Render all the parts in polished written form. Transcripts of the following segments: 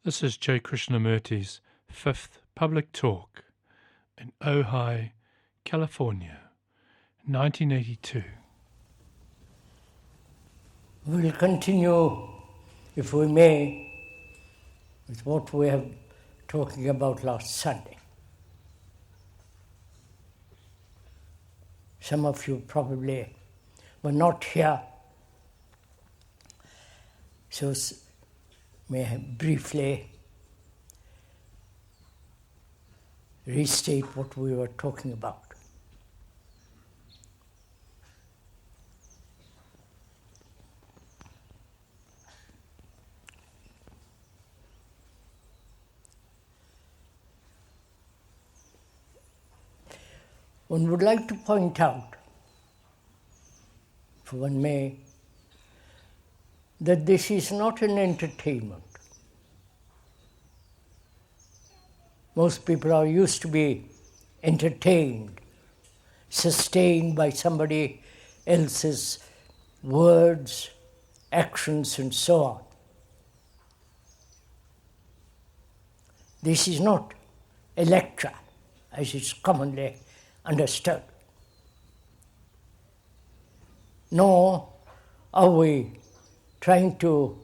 This is J. Krishnamurti's fifth public talk in Ojai, California, 1982. We will continue, if we may, with what we have talking about last Sunday. Some of you probably were not here, so may I briefly restate what we were talking about. One would like to point out, if one may, that this is not an entertainment. Most people are used to be entertained, sustained by somebody else's words, actions, and so on. This is not a lecture, as is commonly understood. Nor are we trying to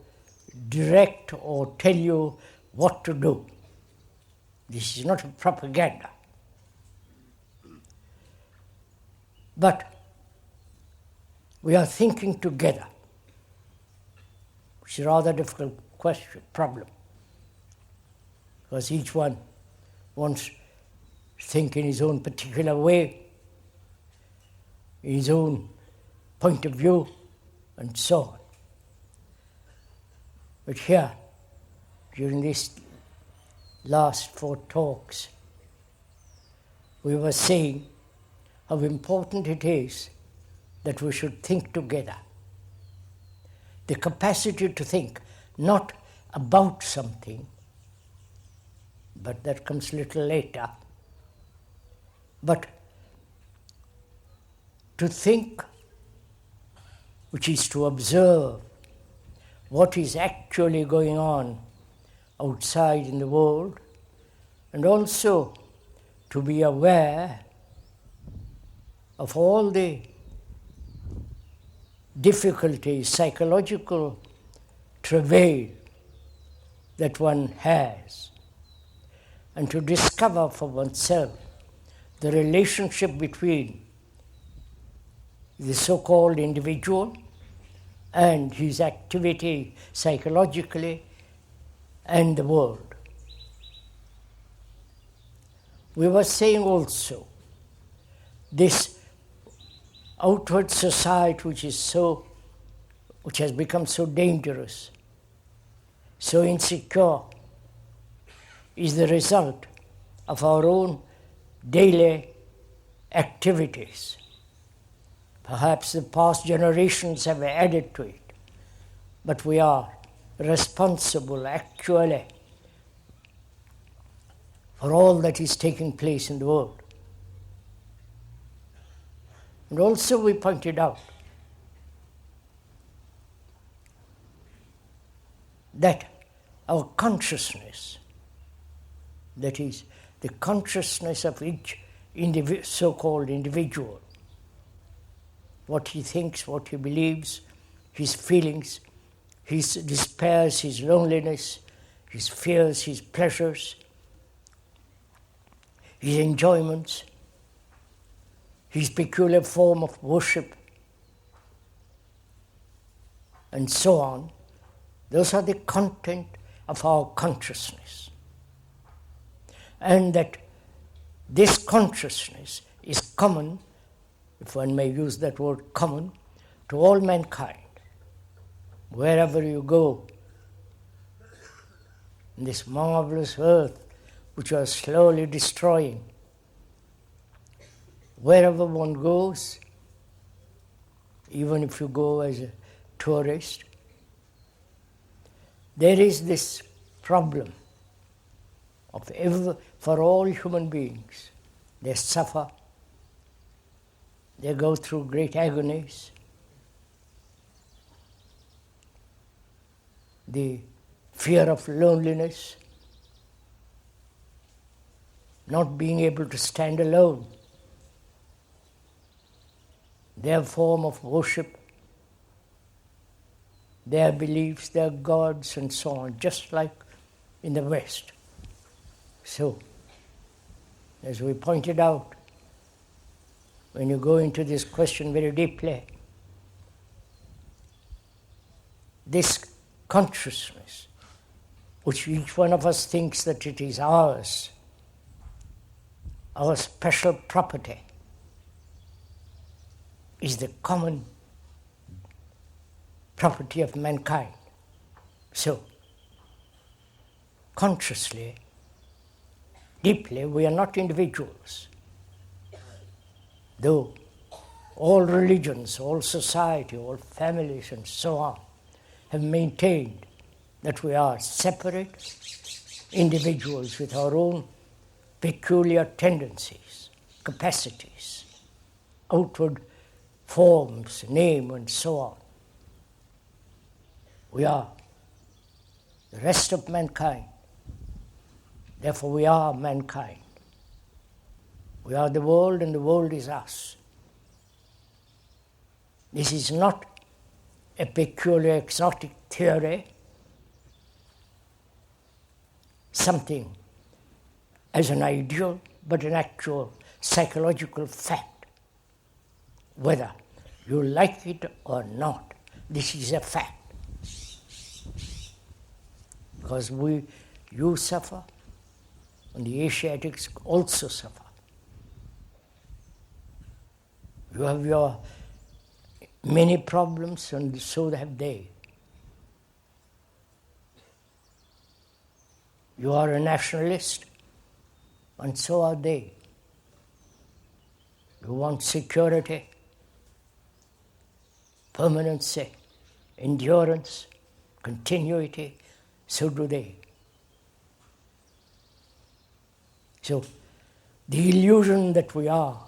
direct or tell you what to do. This is not a propaganda. But we are thinking together, which is a rather difficult problem, because each one wants to think in his own particular way, in his own point of view, and so on. But here, during these last 4 talks, we were saying how important it is that we should think together. The capacity to think not about something, but that comes a little later, but to think, which is to observe what is actually going on outside in the world, and also to be aware of all the difficulties, psychological travail that one has, and to discover for oneself the relationship between the so-called individual and his activity psychologically and the world. We were saying also this outward society which has become so dangerous, so insecure, is the result of our own daily activities. Perhaps the past generations have added to it, but we are responsible actually for all that is taking place in the world. And also we pointed out that our consciousness, that is, the consciousness of each so-called individual, what he thinks, what he believes, his feelings, his despairs, his loneliness, his fears, his pleasures, his enjoyments, his peculiar form of worship, and so on. Those are the content of our consciousness. And that this consciousness is common, if one may use that word common, to all mankind. Wherever you go, in this marvelous earth which you are slowly destroying, wherever one goes, even if you go as a tourist, there is this problem for all human beings. They suffer, they go through great agonies. The fear of loneliness, not being able to stand alone, their form of worship, their beliefs, their gods and so on, just like in the West. So, as we pointed out, when you go into this question very deeply, this consciousness, which each one of us thinks that it is ours, our special property, is the common property of mankind. So, consciously, deeply, we are not individuals. Though all religions, all society, all families and so on have maintained that we are separate individuals with our own peculiar tendencies, capacities, outward forms, name and so on. We are the rest of mankind. Therefore we are mankind. We are the world and the world is us. This is not a peculiar exotic theory, something as an ideal, but an actual psychological fact. Whether you like it or not, this is a fact. Because you suffer, and the Asiatics also suffer. You have your many problems, and so have they. You are a nationalist, and so are they. You want security, permanency, endurance, continuity, so do they. So, the illusion that we are,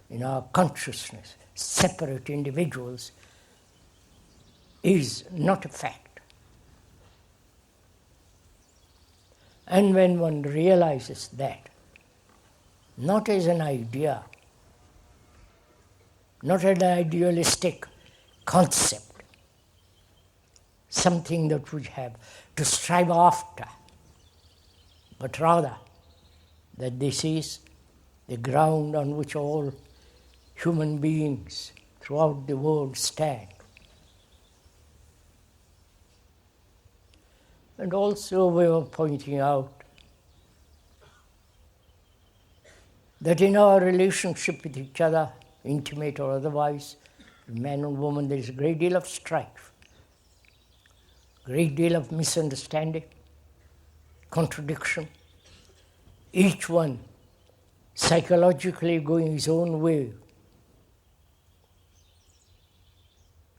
in our consciousness, separate individuals, is not a fact. And when one realizes that, not as an idea, not an idealistic concept, something that we have to strive after, but rather that this is the ground on which all human beings throughout the world stand. And also we were pointing out that in our relationship with each other, intimate or otherwise, man and woman, there is a great deal of strife, great deal of misunderstanding, contradiction, each one psychologically going his own way,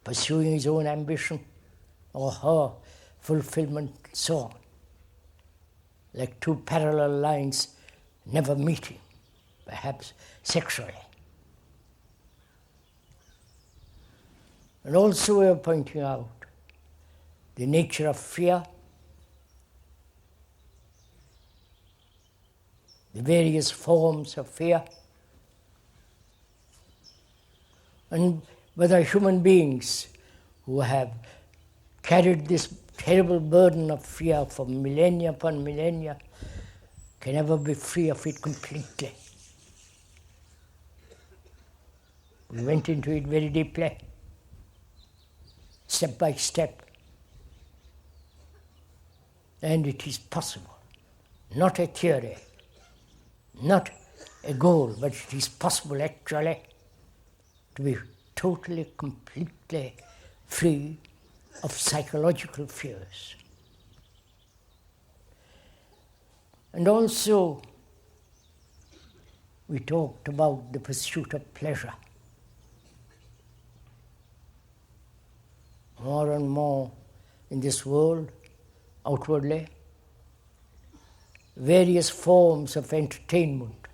pursuing his own ambition or her fulfillment, so on, like two parallel lines never meeting, perhaps sexually. And also we are pointing out the nature of fear, the various forms of fear, and whether human beings who have carried this terrible burden of fear for millennia upon millennia can ever be free of it completely. We went into it very deeply, step by step. And it is possible, not a theory, not a goal, but it is possible actually to be totally, completely free of psychological fears. And also, we talked about the pursuit of pleasure. More and more in this world, outwardly, various forms of entertainment,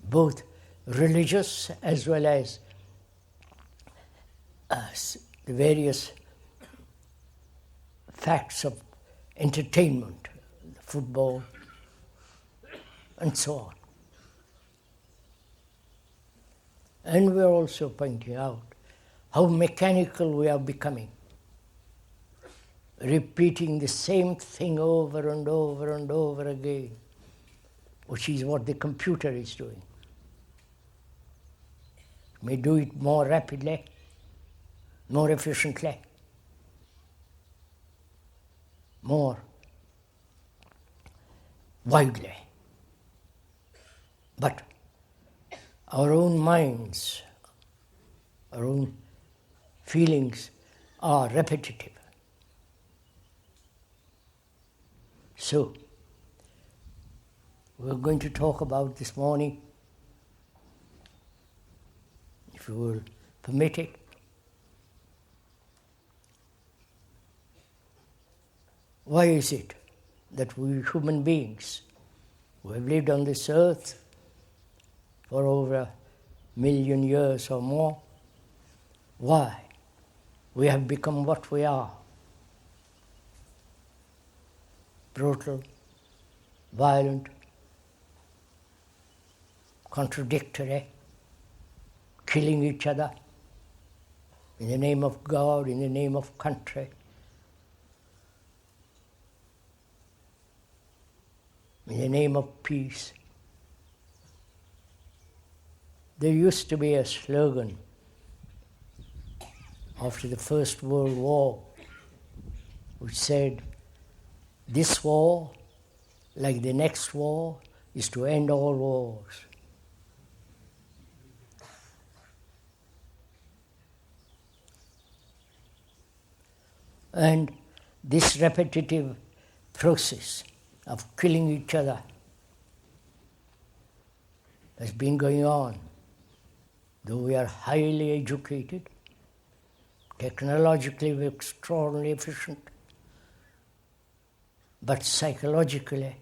both religious as well as the various facts of entertainment, football, and so on. And we're also pointing out how mechanical we are becoming, repeating the same thing over and over and over again, which is what the computer is doing. It may do it more rapidly, more efficiently, more widely. But our own minds, our own feelings are repetitive. So, we're going to talk about this morning, if you will permit it, why is it that we human beings who have lived on this earth for over 1,000,000 years or more, why we have become what we are? Brutal, violent, contradictory, killing each other in the name of God, in the name of country. In the name of peace. There used to be a slogan after the First World War which said, "This war, like the next war, is to end all wars." And this repetitive process of killing each other has been going on. Though we are highly educated, technologically we're extraordinarily efficient, but psychologically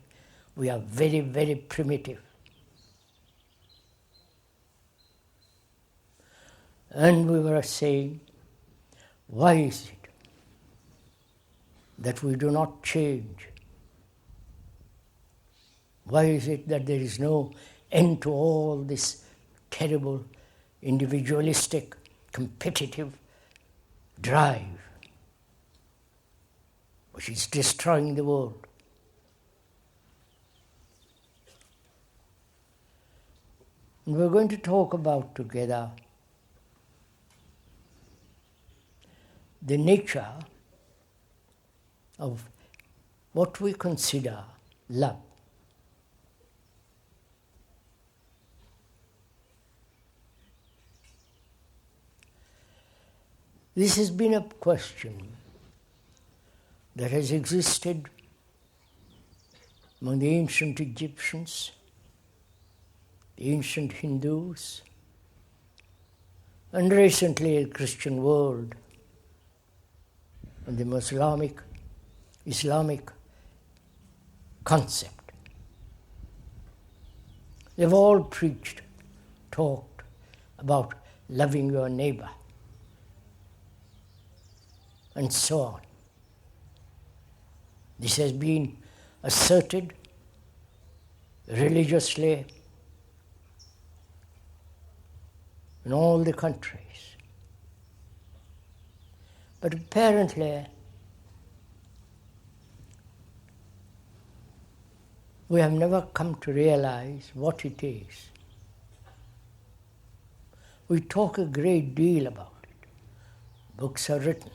we are very, very primitive. And we were saying, why is it that we do not change? Why is it that there is no end to all this terrible, individualistic, competitive drive which is destroying the world? And we're going to talk about together the nature of what we consider love. This has been a question that has existed among the ancient Egyptians, the ancient Hindus, and recently the Christian world, and the Islamic concept. They've all preached, talked about loving your neighbor, and so on. This has been asserted religiously in all the countries. But apparently, we have never come to realize what it is. We talk a great deal about it. Books are written.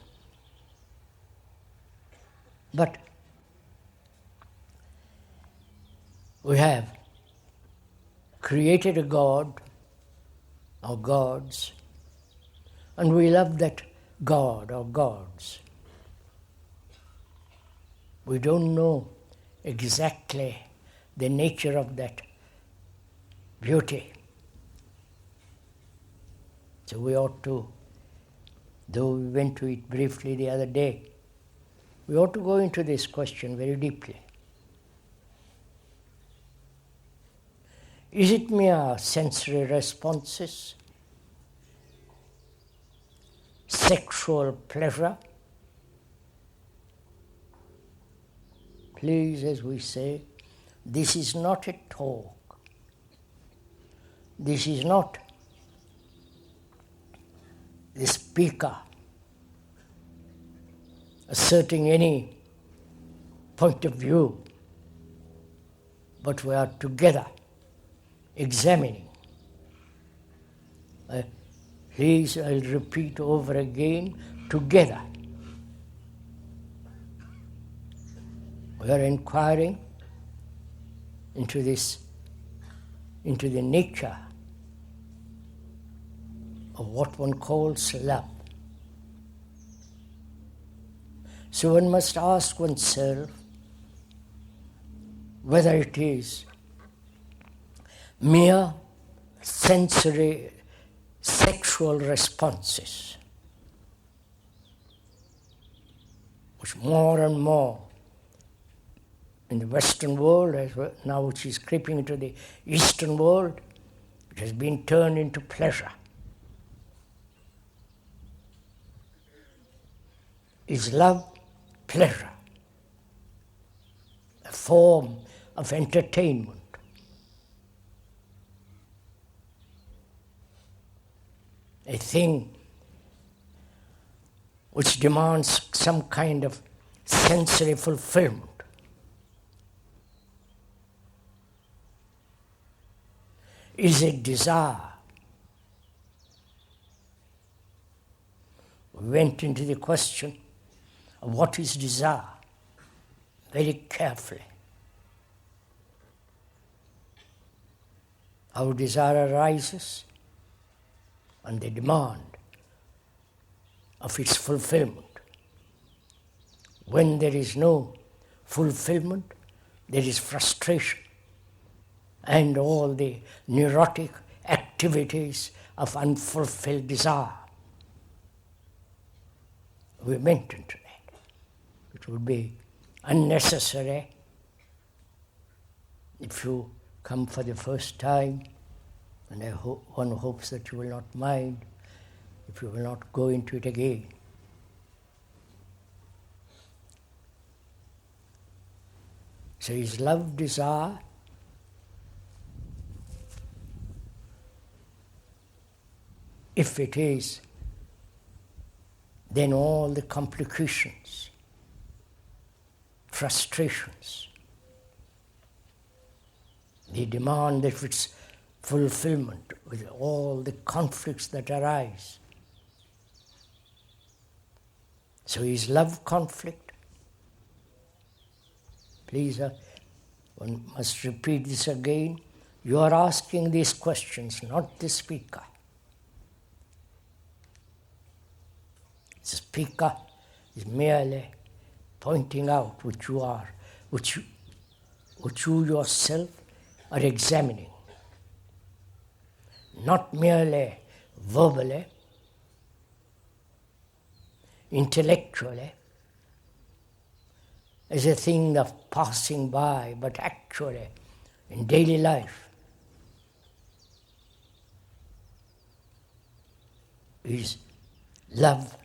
But we have created a God, or gods, and we love that God or gods. We don't know exactly the nature of that beauty. So we ought to, though we went to it briefly the other day, we ought to go into this question very deeply. Is it mere sensory responses? sexual pleasure. Please, as we say, this is not a talk. This is not the speaker asserting any point of view, but we are together examining. Please, I'll repeat over again, together. We are inquiring into the nature of what one calls love. So one must ask oneself whether it is mere sensory sexual responses, which more and more in the Western world, as well, now which is creeping into the Eastern world, it has been turned into pleasure. Is love pleasure? A form of entertainment. A thing which demands some kind of sensory fulfillment. Is it desire? We went into the question of what is desire very carefully. Our desire arises and the demand of its fulfillment. When there is no fulfillment, there is frustration and all the neurotic activities of unfulfilled desire. We went into that. It would be unnecessary if you come for the first time, and one hopes that you will not mind if you will not go into it again. So is love desire? If it is, then all the complications, frustrations, the demand of its fulfillment with all the conflicts that arise. So is love conflict? Please, one must repeat this again. You are asking these questions, not the speaker. The speaker is merely pointing out which you are, which you yourself are examining. Not merely verbally, intellectually, as a thing of passing by, but actually in daily life. Is love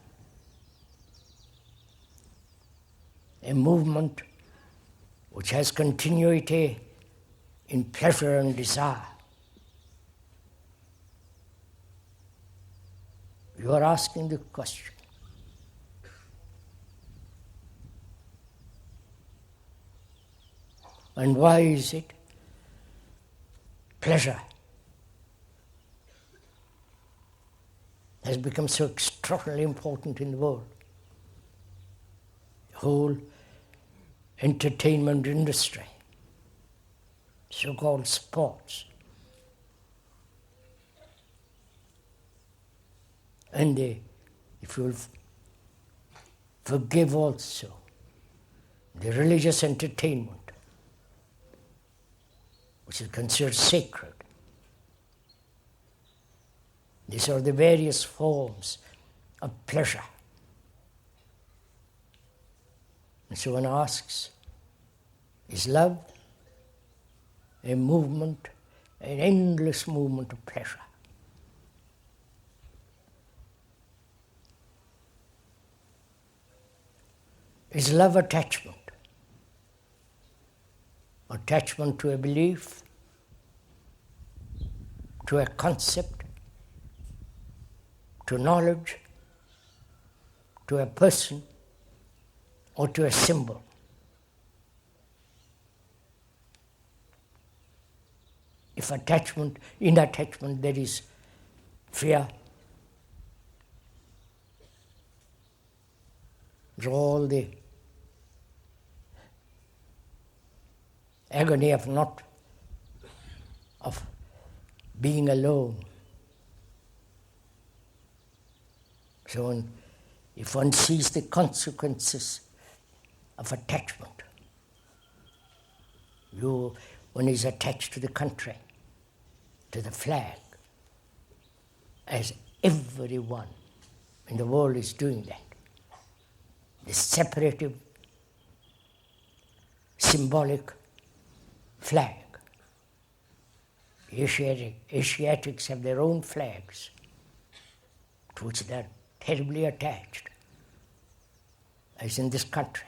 a movement which has continuity in pleasure and desire? You are asking the question. And why is it pleasure has become so extraordinarily important in the world? The whole entertainment industry, so-called sports, and if you will forgive also, the religious entertainment, which is considered sacred. These are the various forms of pleasure. And so one asks, is love a movement, an endless movement of pleasure? Is love attachment? Attachment to a belief, to a concept, to knowledge, to a person, or to a symbol. If in attachment there is fear, all the agony of being alone. So if one sees the consequences of attachment, one is attached to the country, to the flag, as everyone in the world is doing that. The separative, symbolic flag. Asiatics have their own flags, to which they are terribly attached, as in this country,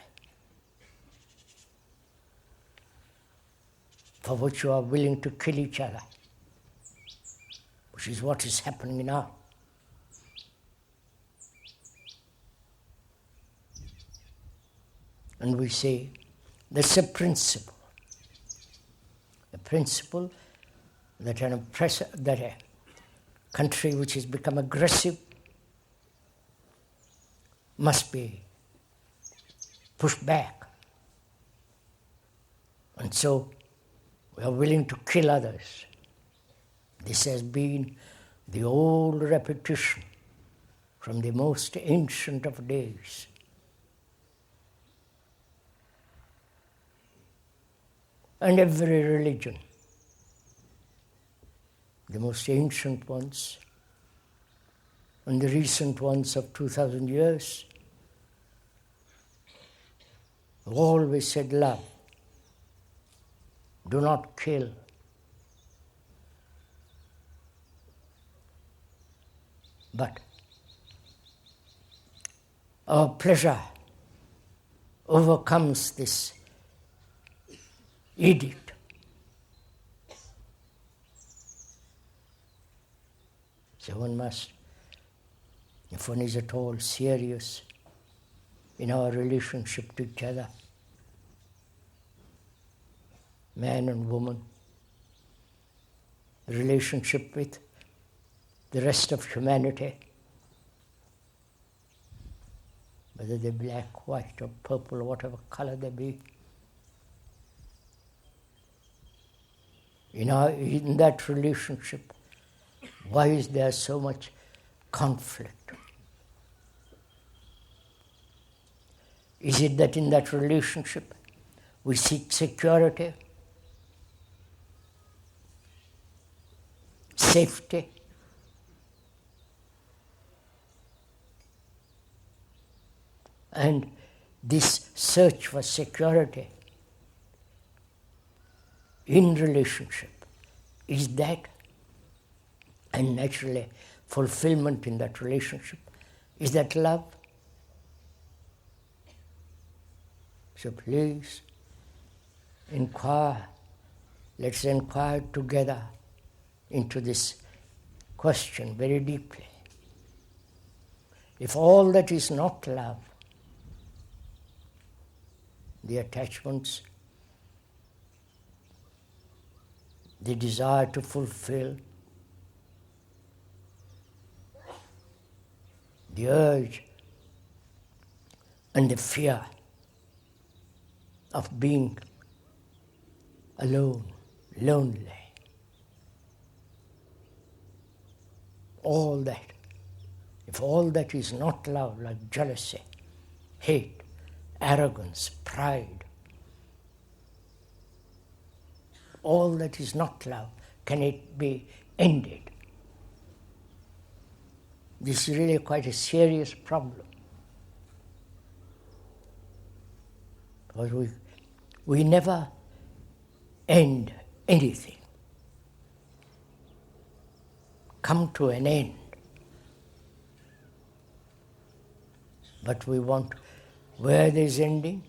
for which you are willing to kill each other, which is what is happening now. And we say that's a principle that a country which has become aggressive must be pushed back. And so we are willing to kill others. This has been the old repetition from the most ancient of days. And every religion, the most ancient ones and the recent ones of 2,000 years, have always said love. Do not kill. But our pleasure overcomes this edict. So one must, if one is at all serious in our relationship to each other, man and woman, relationship with the rest of humanity, whether they're black, white, or purple, or whatever color they be, in that relationship, why is there so much conflict? Is it that in that relationship we seek security, safety, and this search for security in relationship, is that, and naturally fulfillment in that relationship, is that love? So please inquire, let's inquire together into this question very deeply. If all that is not love, the attachments, the desire to fulfill, the urge and the fear of being alone, lonely, all that, if all that is not love, like jealousy, hate, arrogance, pride, all that is not love, can it be ended? This is really quite a serious problem. Because we never end anything, come to an end. But we want Where there is ending,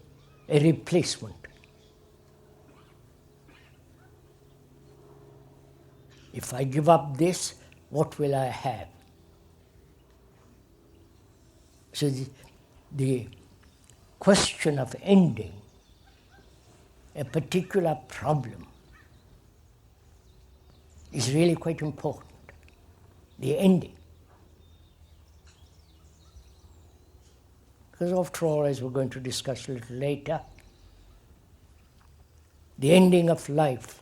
a replacement. If I give up this, what will I have? So the question of ending a particular problem is really quite important. The ending. Because after all, as we're going to discuss a little later, the ending of life,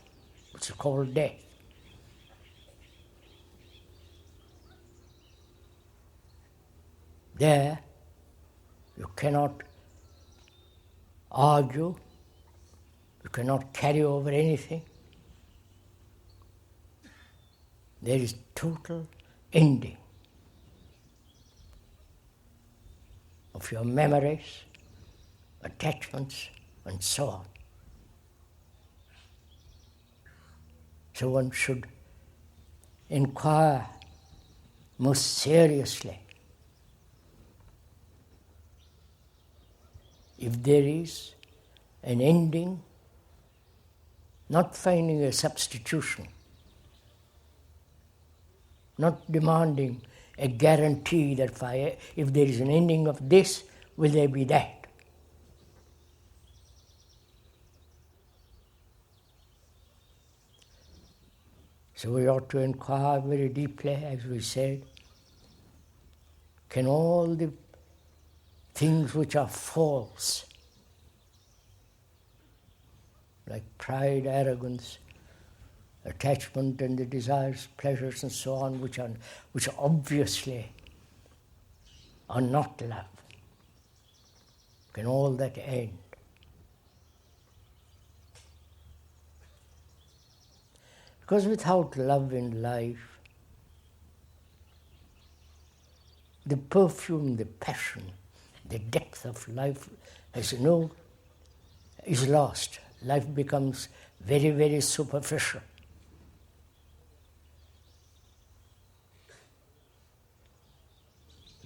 which is called death, there you cannot argue, you cannot carry over anything. There is total ending of your memories, attachments, and so on. So one should inquire most seriously if there is an ending, not finding a substitution, not demanding a guarantee that if there is an ending of this, will there be that? So we ought to inquire very deeply, as we said, can all the things which are false, like pride, arrogance, attachment and the desires, pleasures and so on, which obviously are not love, can all that end? Because without love in life, the perfume, the passion, the depth of life is lost. Life becomes very, very superficial.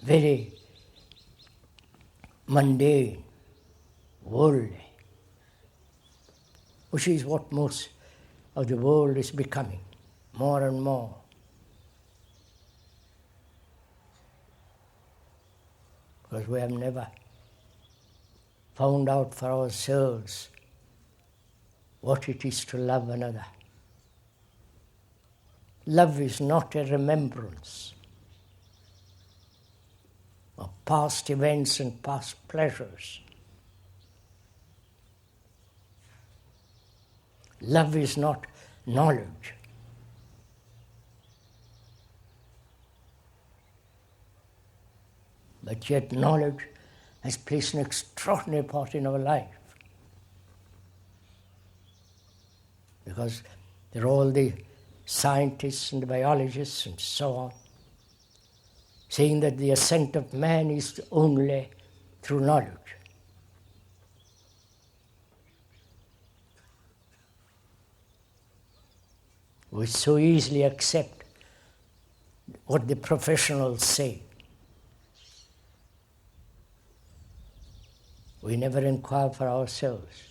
Very mundane, worldly, which is what most of the world is becoming, more and more. Because we have never found out for ourselves what it is to love another. Love is not a remembrance of past events and past pleasures. Love is not knowledge. But yet knowledge has played an extraordinary part in our life. Because there are all the scientists and the biologists and so on, saying that the ascent of man is only through knowledge. We so easily accept what the professionals say. We never inquire for ourselves.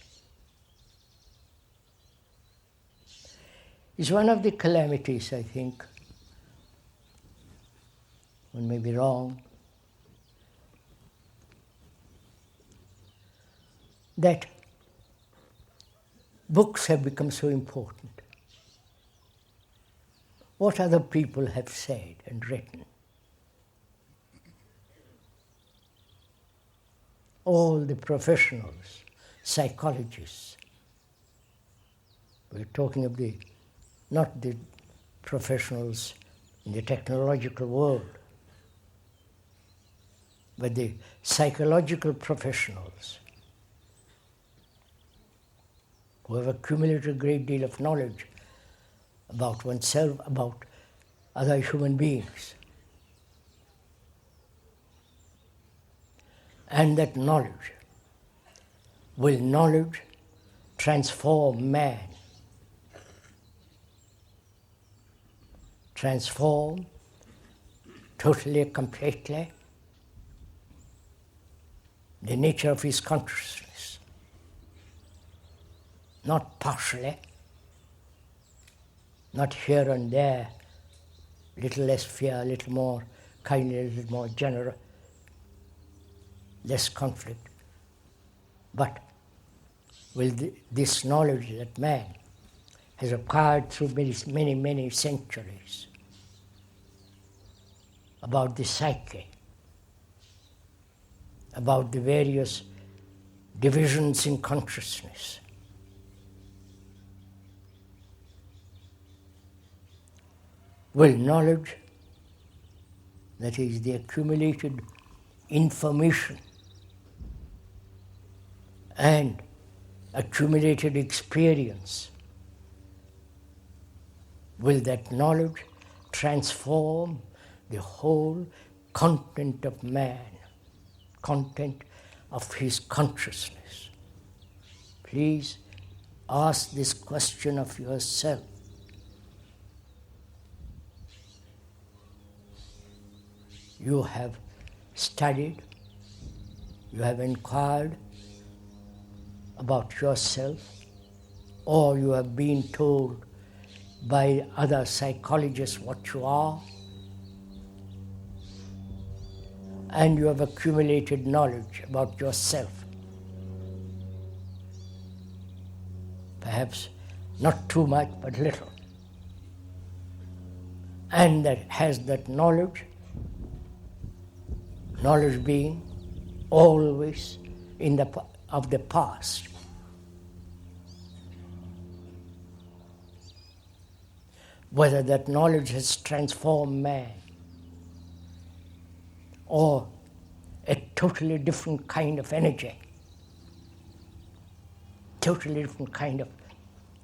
It's one of the calamities, I think, one may be wrong, that books have become so important. What other people have said and written. All the professionals, psychologists, we're talking of not the professionals in the technological world, but the psychological professionals who have accumulated a great deal of knowledge about oneself, about other human beings. And that will knowledge transform man, transform totally, completely the nature of his consciousness. Not partially, not here and there, little less fear, a little more kindness, a little more generous, less conflict. But with this knowledge that man has acquired through many, many centuries about the psyche, about the various divisions in consciousness, will knowledge, that is the accumulated information and accumulated experience, will that knowledge transform the whole content of man, content of his consciousness? Please ask this question of yourself. You have studied, you have inquired about yourself, or you have been told by other psychologists what you are, and you have accumulated knowledge about yourself. Perhaps not too much, but little. And that has that knowledge being always of the past. Whether that knowledge has transformed man, or a totally different kind of energy, totally different kind of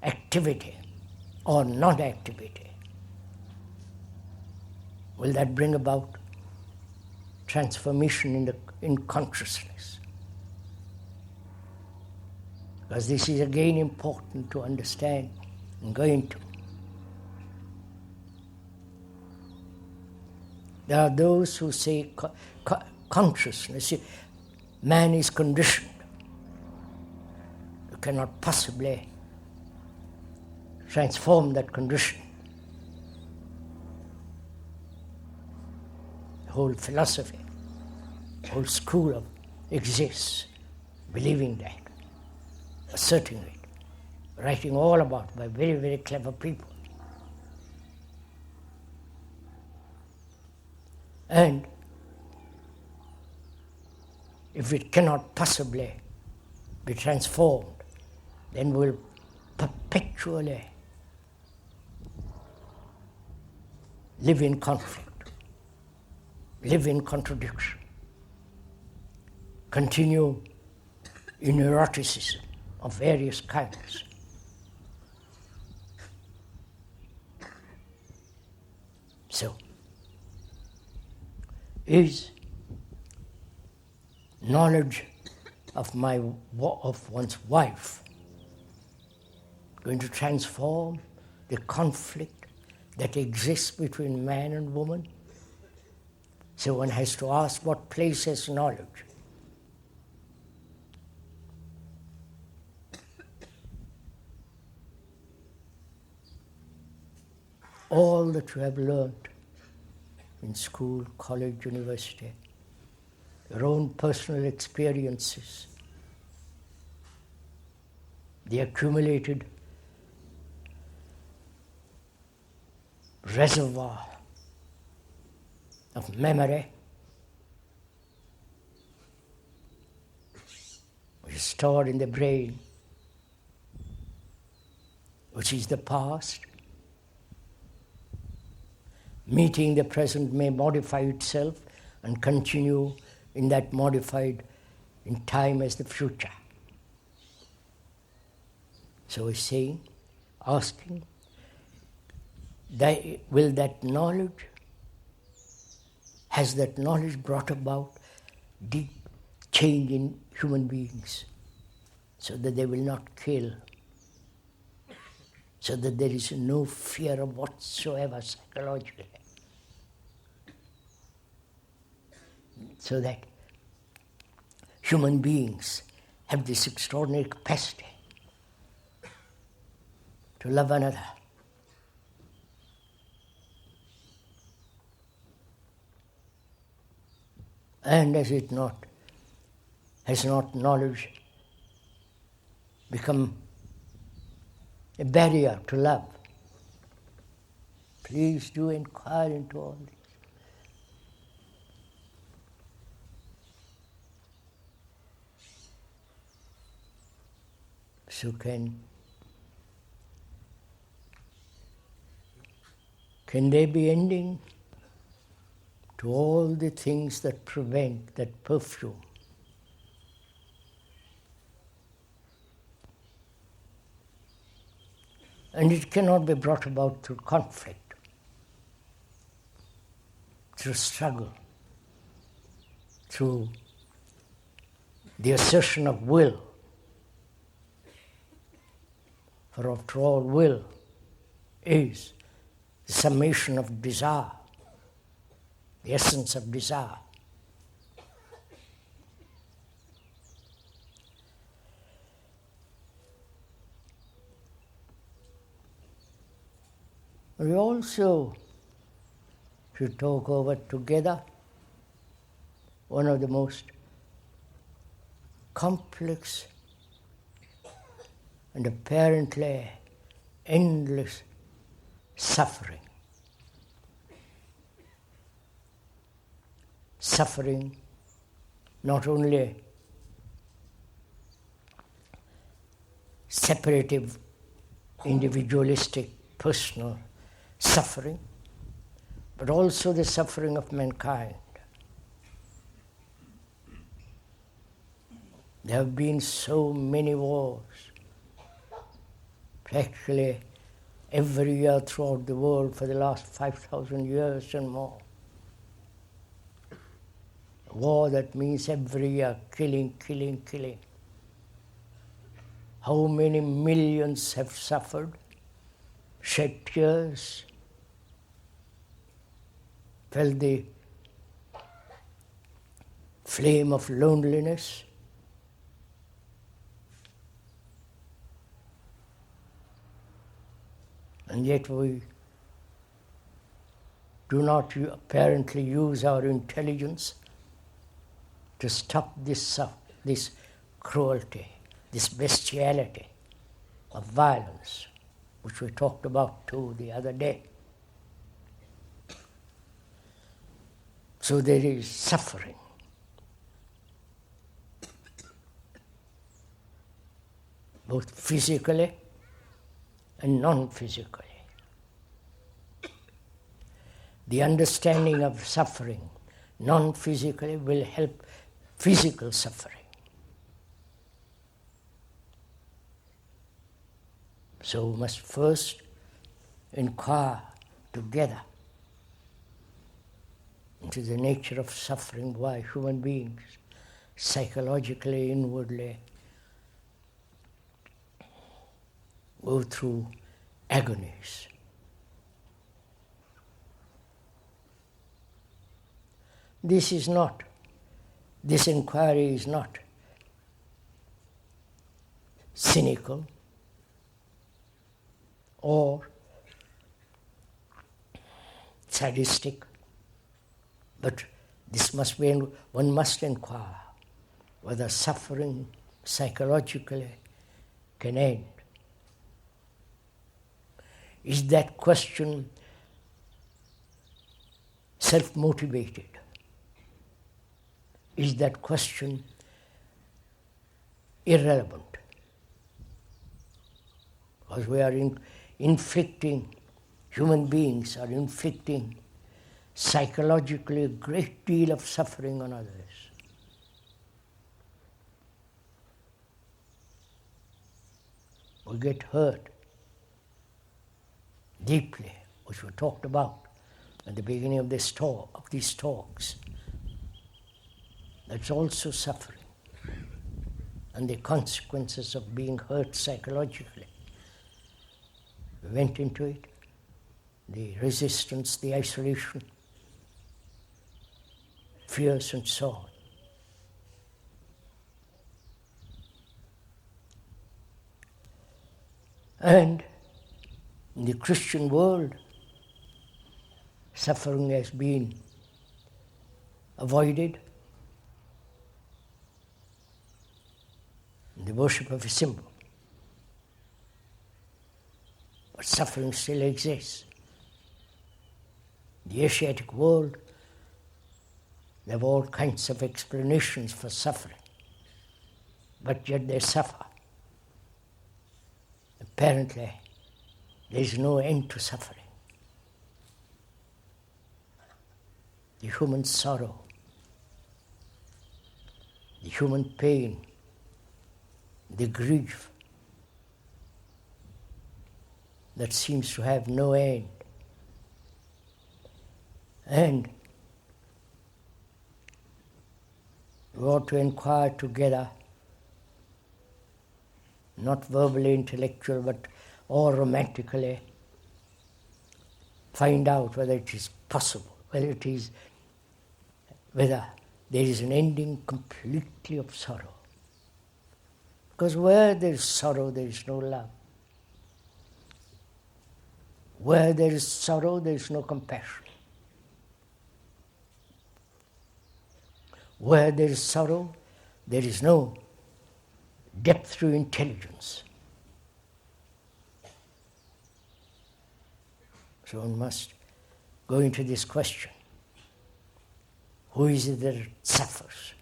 activity or non-activity, will that bring about transformation in consciousness? Because this is again important to understand and go into. There are those who say consciousness, man is conditioned. You cannot possibly transform that condition. The whole philosophy, the whole school exists, believing that, asserting it, writing all about by very, very clever people. And if it cannot possibly be transformed, then we'll perpetually live in conflict, live in contradiction, continue in neuroticism of various kinds. So, is knowledge of one's wife going to transform the conflict that exists between man and woman? So one has to ask, what place has knowledge? All that you have learned in school, college, university, your own personal experiences, the accumulated reservoir of memory, which is stored in the brain, which is the past. Meeting the present may modify itself and continue in that modified in time as the future. So he's saying, asking, will that knowledge, has that knowledge brought about deep change in human beings so that they will not kill, so that there is no fear of whatsoever psychologically, so that human beings have this extraordinary capacity to love another. And has not knowledge become a barrier to love? Please do inquire into all this. So can there be ending to all the things that prevent that perfume? And it cannot be brought about through conflict, through struggle, through the assertion of will. For after all, will is the summation of desire, the essence of desire. We also should talk over together one of the most complex and apparently endless suffering. Suffering, not only separative, individualistic, personal suffering, but also the suffering of mankind. There have been so many wars, practically every year throughout the world for the last 5,000 years and more. A war that means every year killing, killing, killing. How many millions have suffered, shed tears, felt the flame of loneliness. And yet we do not apparently use our intelligence to stop this cruelty, this bestiality of violence, which we talked about too the other day. So there is suffering. Both physically and non-physically. The understanding of suffering non-physically will help physical suffering. So we must first inquire together into the nature of suffering, why human beings psychologically, inwardly go through agonies. This inquiry is not cynical or sadistic, but this must be, one must inquire whether suffering psychologically can end. Is that question self-motivated? Is that question irrelevant? Because we are inflicting, human beings are inflicting psychologically a great deal of suffering on others. We get hurt deeply, which we talked about at the beginning of these talks. That's also suffering and the consequences of being hurt psychologically. We went into it, the resistance, the isolation, fears and so on. And in the Christian world, suffering has been avoided in the worship of a symbol. But suffering still exists. In the Asiatic world, there are all kinds of explanations for suffering, but yet they suffer. Apparently, there is no end to suffering. The human sorrow, the human pain, the grief that seems to have no end. And we ought to inquire together, not verbally intellectual, but or romantically, find out whether it is possible, whether there is an ending completely of sorrow. Because where there is sorrow, there is no love. Where there is sorrow, there is no compassion. Where there is sorrow, there is no depth to intelligence. So one must go into this question. Who is it that suffers?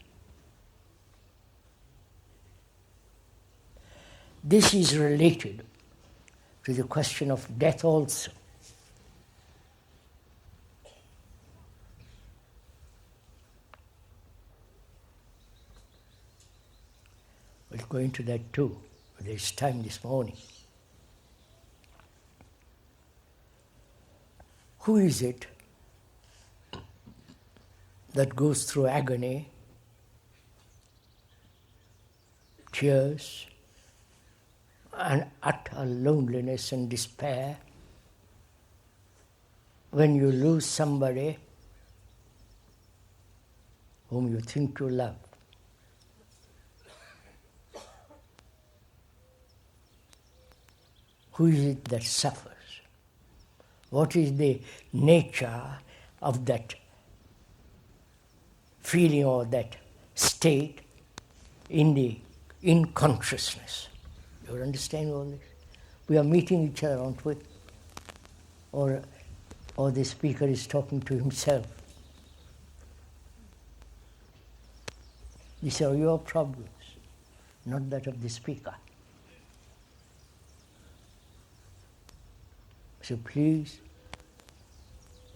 This is related to the question of death also. We'll go into that too. There's time this morning. Who is it that goes through agony, tears, and utter loneliness and despair when you lose somebody whom you think you love? Who is it that suffers? What is the nature of that feeling or that state in consciousness? You understand all this? We are meeting each other, aren't we? Or the speaker is talking to himself. These are your problems, not that of the speaker. So please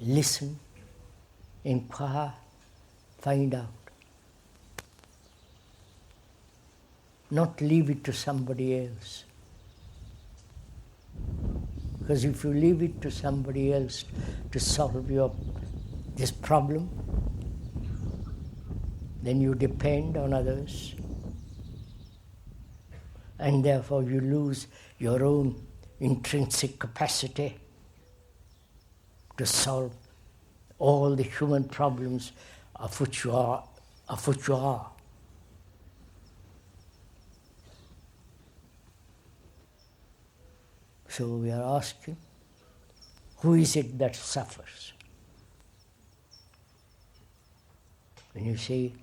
listen, inquire, find out. Not leave it to somebody else. Because if you leave it to somebody else to solve this problem, then you depend on others, and therefore you lose your own intrinsic capacity to solve all the human problems of which you are. So we are asking, who is it that suffers? When you say,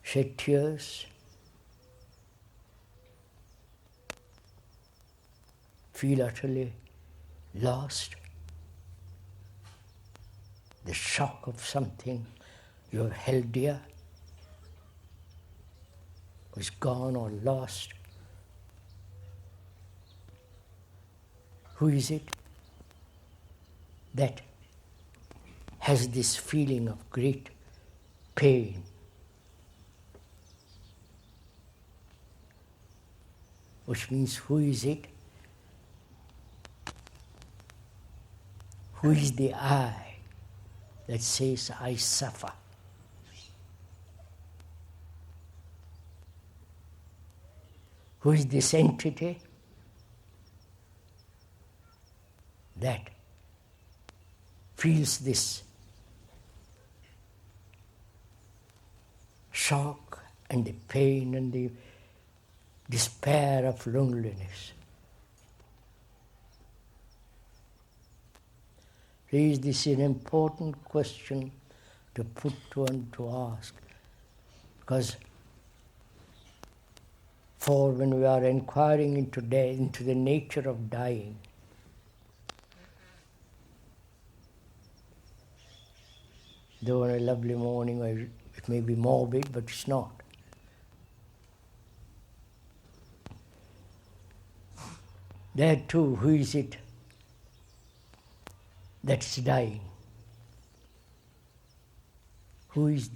shed tears, feel utterly lost, the shock of something you have held dear was gone or lost. Who is it that has this feeling of great pain? Which means, who is it? Who is the I that says, I suffer? Who is this entity that feels this shock and the pain and the despair of loneliness? Is this an important question to put to and to ask? Because for when we are inquiring into the nature of dying, though on a lovely morning it may be morbid, but it's not. There too, who is it that's dying? Who is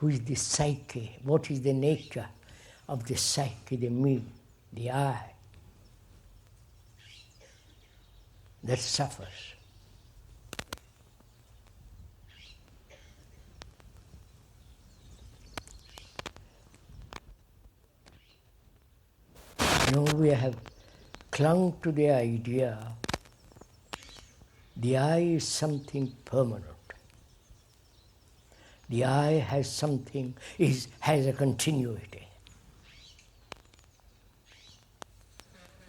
the psyche? What is the nature of the psyche, the me, the I, that suffers? We have clung to the idea the I is something permanent. The I has a continuity.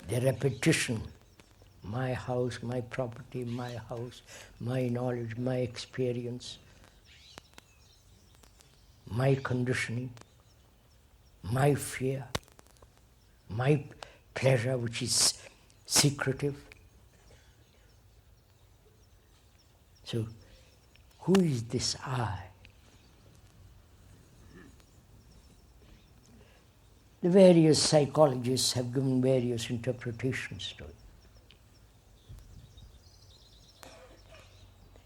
The repetition, my house, my property, my house, my knowledge, my experience, my conditioning, my fear, my pleasure, which is secretive. So, who is this I? The various psychologists have given various interpretations to it.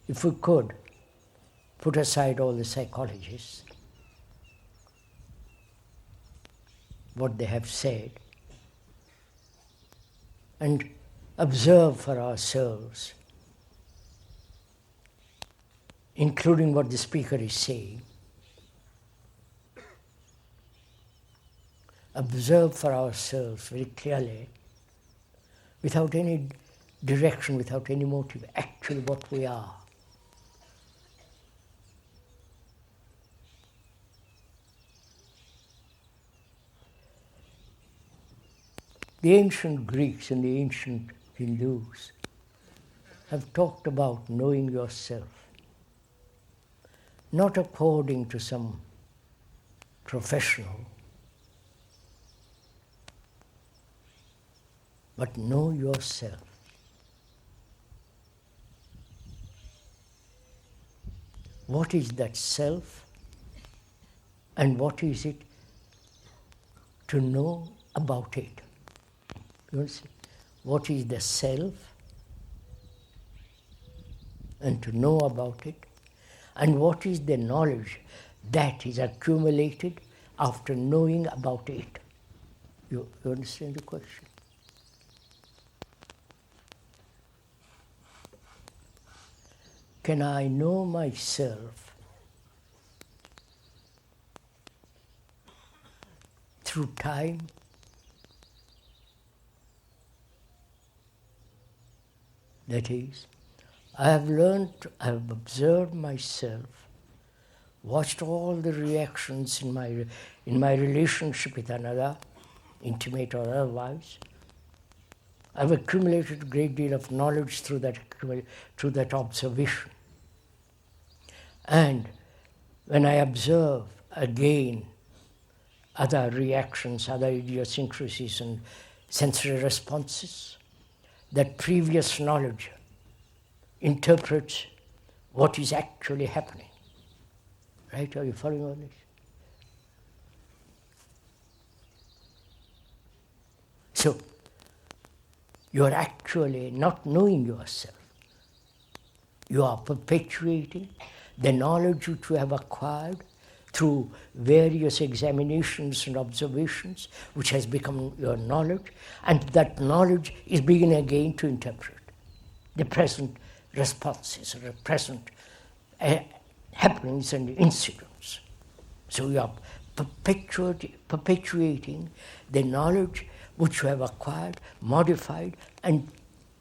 If we could put aside all the psychologists, what they have said, and observe for ourselves, including what the speaker is saying, observe for ourselves very clearly, without any direction, without any motive, actually what we are. The ancient Greeks and the ancient Hindus have talked about knowing yourself, not according to some professional, but know yourself. What is that self, and what is it to know about it? You understand? What is the self, and to know about it, and what is the knowledge that is accumulated after knowing about it? You understand the question? Can I know myself through time? That is, I have observed myself, watched all the reactions in my relationship with another, intimate or otherwise. I've accumulated a great deal of knowledge through that observation. And when I observe again other reactions, other idiosyncrasies and sensory responses, that previous knowledge interprets what is actually happening. Right? Are you following all this? So, you are actually not knowing yourself. You are perpetuating the knowledge which you have acquired through various examinations and observations, which has become your knowledge, and that knowledge is beginning again to interpret the present responses or the present happenings and incidents. So you are perpetuating the knowledge which you have acquired, modified, and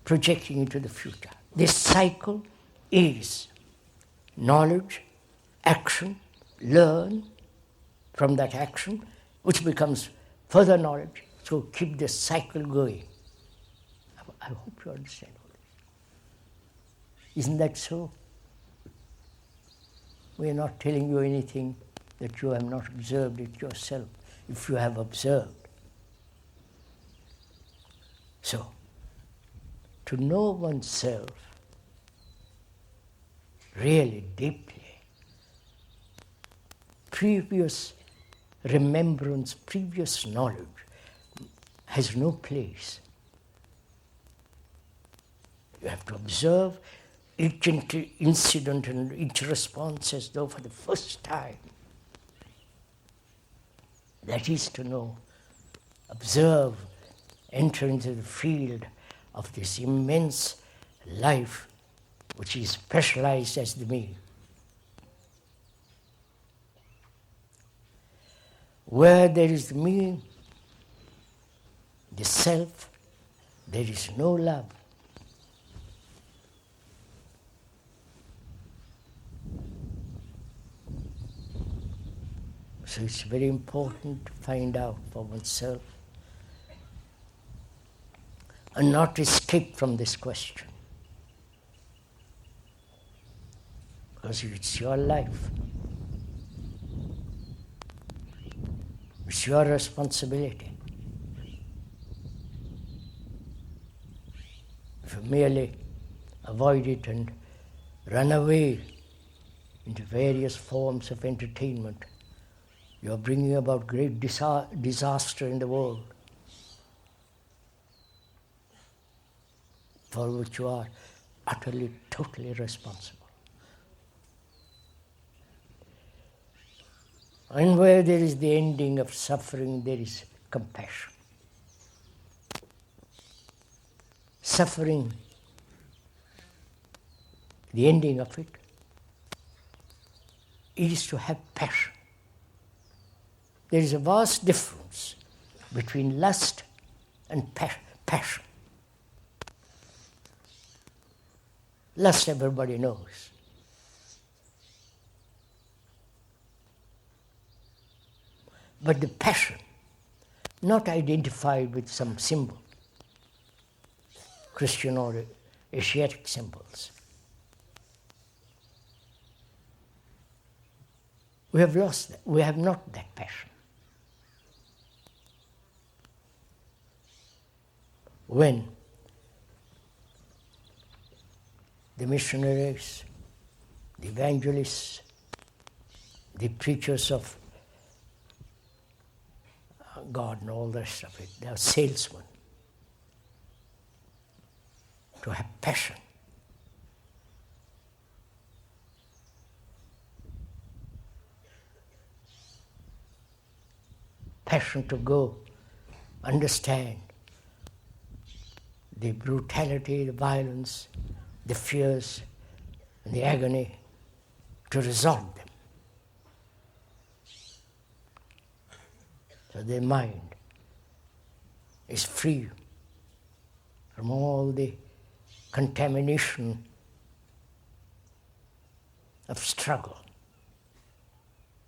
projecting into the future. This cycle is knowledge, action, learn from that action, which becomes further knowledge. So keep this cycle going. I hope you understand all Isn't that so? We are not telling you anything that you have not observed it yourself, if you have observed. So, to know oneself really deeply, previous remembrance, previous knowledge has no place. You have to observe each incident and each response as though for the first time. That is to know, observe, enter into the field of this immense life which is specialized as the me. Where there is the me, the self, there is no love. So it's very important to find out for oneself and not escape from this question. Because it's your life. It's your responsibility. If you merely avoid it and run away into various forms of entertainment, you are bringing about great disaster in the world, for which you are utterly, totally responsible. And where there is the ending of suffering, there is compassion. Suffering, the ending of it, is to have passion. There is a vast difference between lust and passion. Lust everybody knows. But the passion, not identified with some symbol, Christian or Asiatic symbols. We have lost that. We have not that passion. When the missionaries, the evangelists, the preachers of God and all the rest of it, they are salesmen. To have passion. Passion to go, understand the brutality, the violence, the fears, and the agony, to resolve them. So their mind is free from all the contamination of struggle.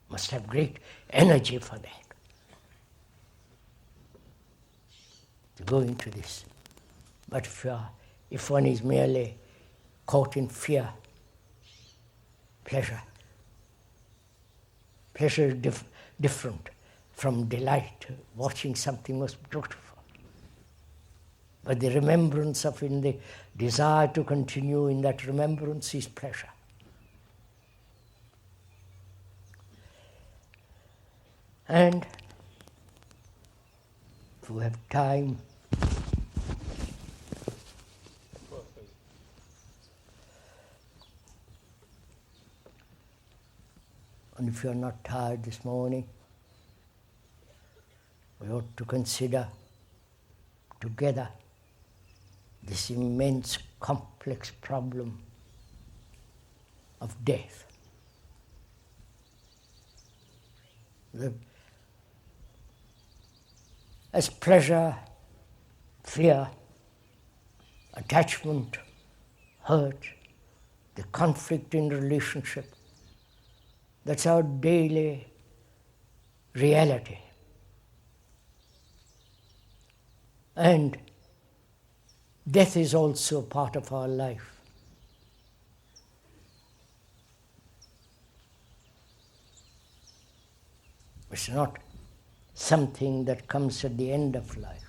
Must have great energy for that, to go into this. But if one is merely caught in fear, pleasure is different from delight, watching something most beautiful. But the remembrance of it, the desire to continue in that remembrance is pleasure. And if we have time, and if you are not tired this morning, we ought to consider together this immense complex problem of death. As pleasure, fear, attachment, hurt, the conflict in relationship, that's our daily reality. And death is also part of our life. It's not something that comes at the end of life.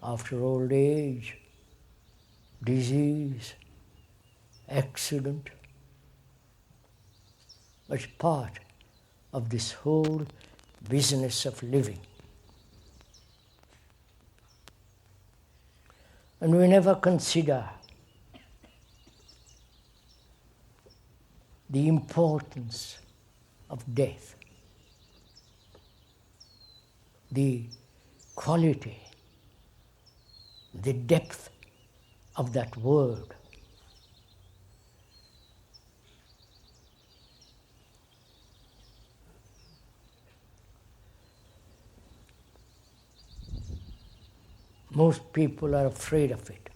After old age, disease, accident, it's part of this whole business of living. And we never consider the importance of death, the quality, the depth of that word. Most people are afraid of it.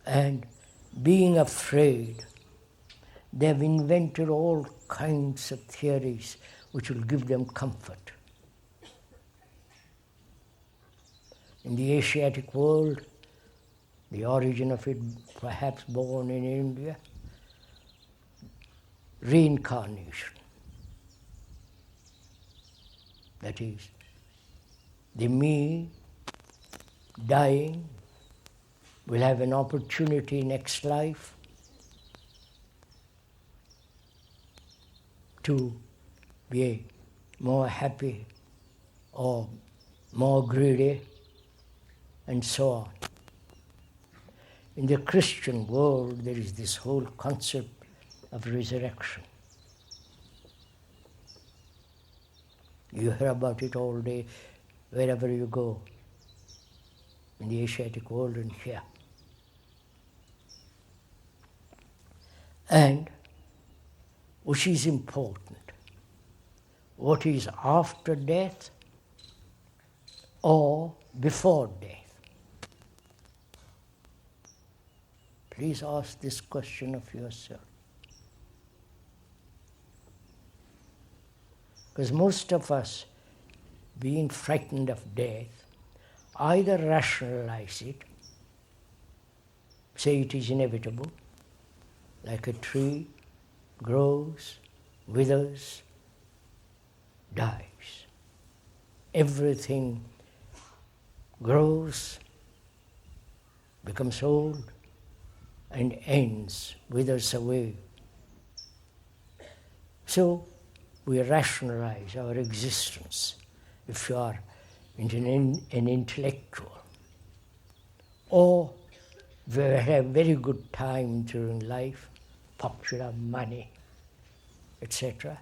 And being afraid, they have invented all kinds of theories which will give them comfort. In the Asiatic world, the origin of it perhaps born in India, reincarnation. That is, the me dying will have an opportunity next life to be more happy or more greedy, and so on. In the Christian world, there is this whole concept of resurrection. You hear about it all day, wherever you go, in the Asiatic world and here. And which is important, what is after death or before death? Please ask this question of yourself. Because most of us, being frightened of death, either rationalize it, say it is inevitable, like a tree grows, withers, dies. Everything grows, becomes old, and ends, withers away. So we rationalize our existence if you are an intellectual. Or we have very good time during life, popular, money, etc.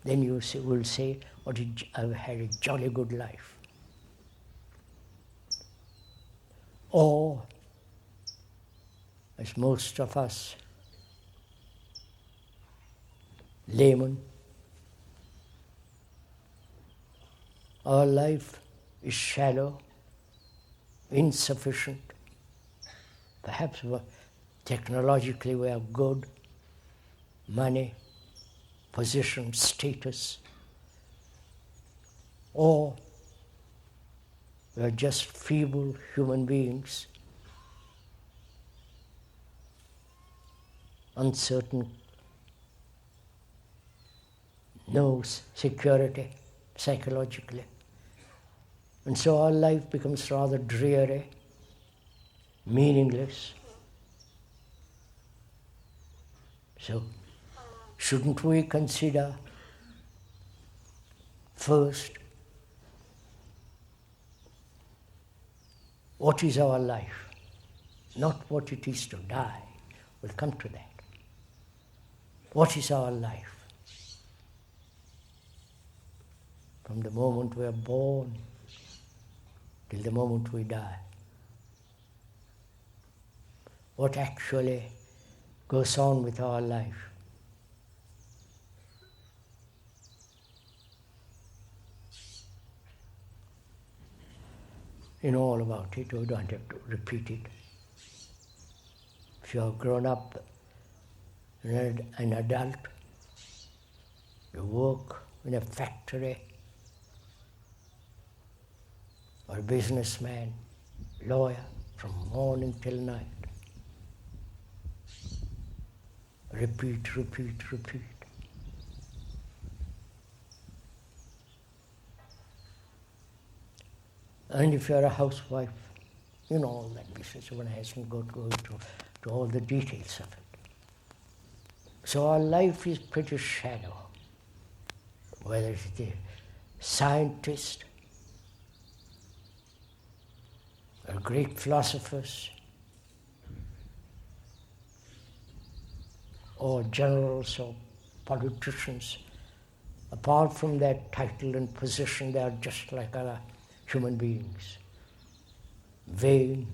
Then you will say, I've had a jolly good life. Or, as most of us laymen, our life is shallow, insufficient. Perhaps technologically we are good, money, position, status, or we are just feeble human beings, uncertain, no security psychologically. And so our life becomes rather dreary, meaningless. So, shouldn't we consider first what is our life, not what it is to die? We'll come to that. What is our life? From the moment we are born till the moment we die. What actually goes on with our life? You know all about it, we don't have to repeat it. If you have grown up an adult, you work in a factory, or a businessman, lawyer, from morning till night. Repeat, repeat, repeat. And if you're a housewife, you know all that business. One hasn't got to go to all the details of it. So our life is pretty shallow. Whether it's the scientist, or great philosophers, or generals or politicians, apart from their title and position, they are just like other human beings. Vain,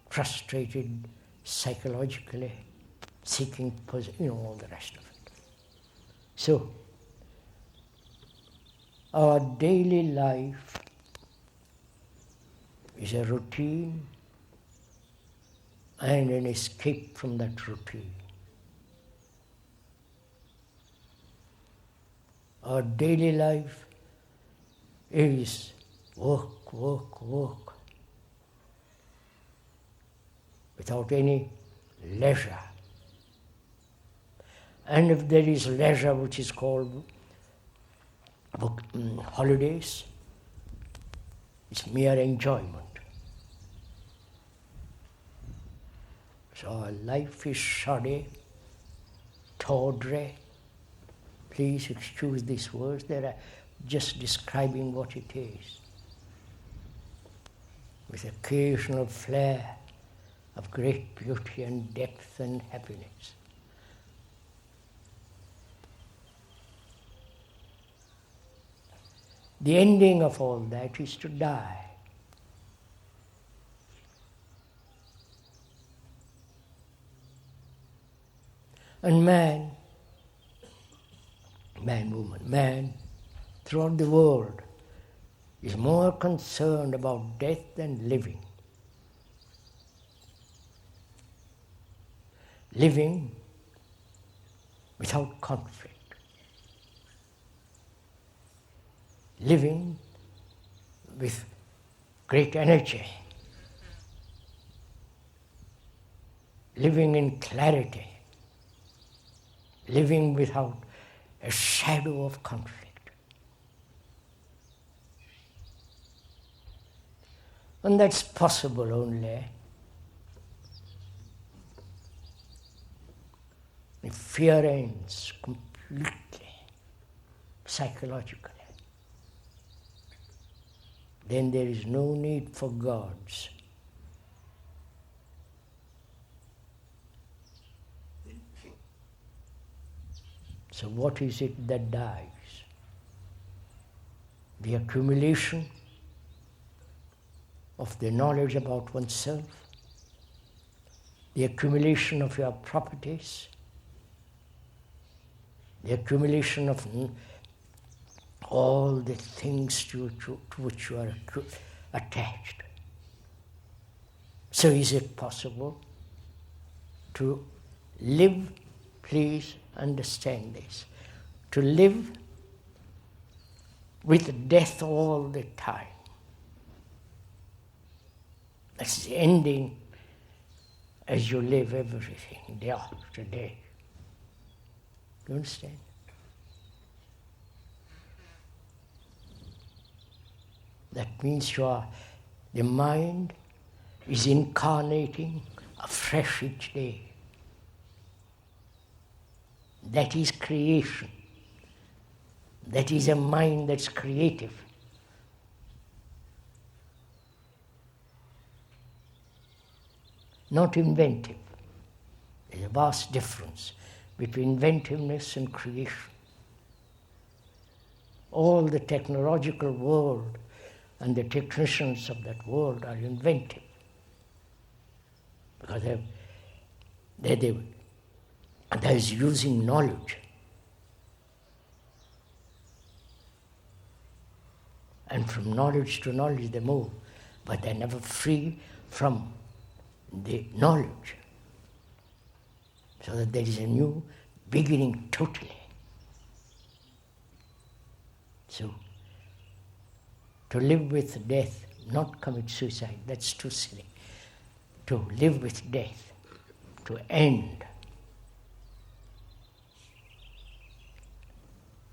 frustrated psychologically, seeking all the rest of it. So, our daily life is a routine and an escape from that routine. Our daily life is work, work, work, without any leisure. And if there is leisure, which is called holidays, it's mere enjoyment. So our life is shoddy, tawdry. Please excuse these words, they are just describing what it is, with occasional flare of great beauty and depth and happiness. The ending of all that is to die. And man, woman, throughout the world is more concerned about death than living. Living without conflict. Living with great energy. Living in clarity. Living without a shadow of conflict. And that's possible only if fear ends completely, psychologically. Then there is no need for gods. So what is it that dies? The accumulation of the knowledge about oneself, the accumulation of your properties, the accumulation of all the things to which you are attached. So is it possible to live, please understand this, to live with death all the time? That's the ending as you live everything, day after day. Do you understand? That means the mind is incarnating afresh each day. That is creation. That is a mind that's creative. Not inventive. There's a vast difference between inventiveness and creation. All the technological world and the technicians of that world are inventive. Because that is using knowledge. And from knowledge to knowledge they move, but they're never free from the knowledge. So that there is a new beginning totally. So, to live with death, not commit suicide, that's too silly. To live with death, to end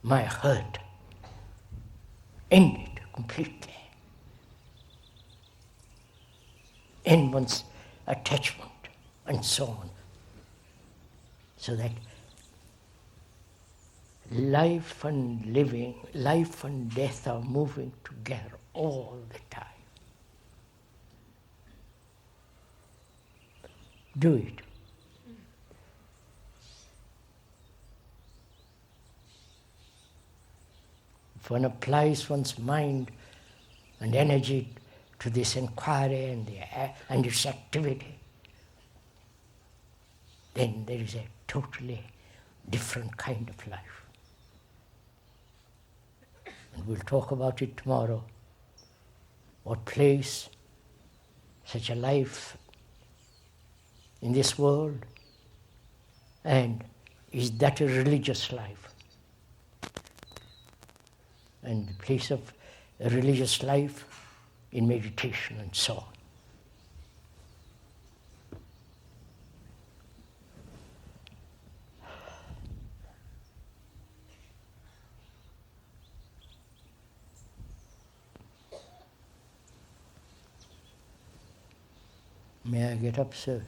my hurt, end it completely, end one's attachment and so on, so that life and living, life and death are moving together all the time. Do it. If one applies one's mind and energy to this inquiry and its activity, then there is a totally different kind of life. And we'll talk about it tomorrow. What place such a life in this world, and is that a religious life? And the place of a religious life in meditation and so on. May I get up, sir?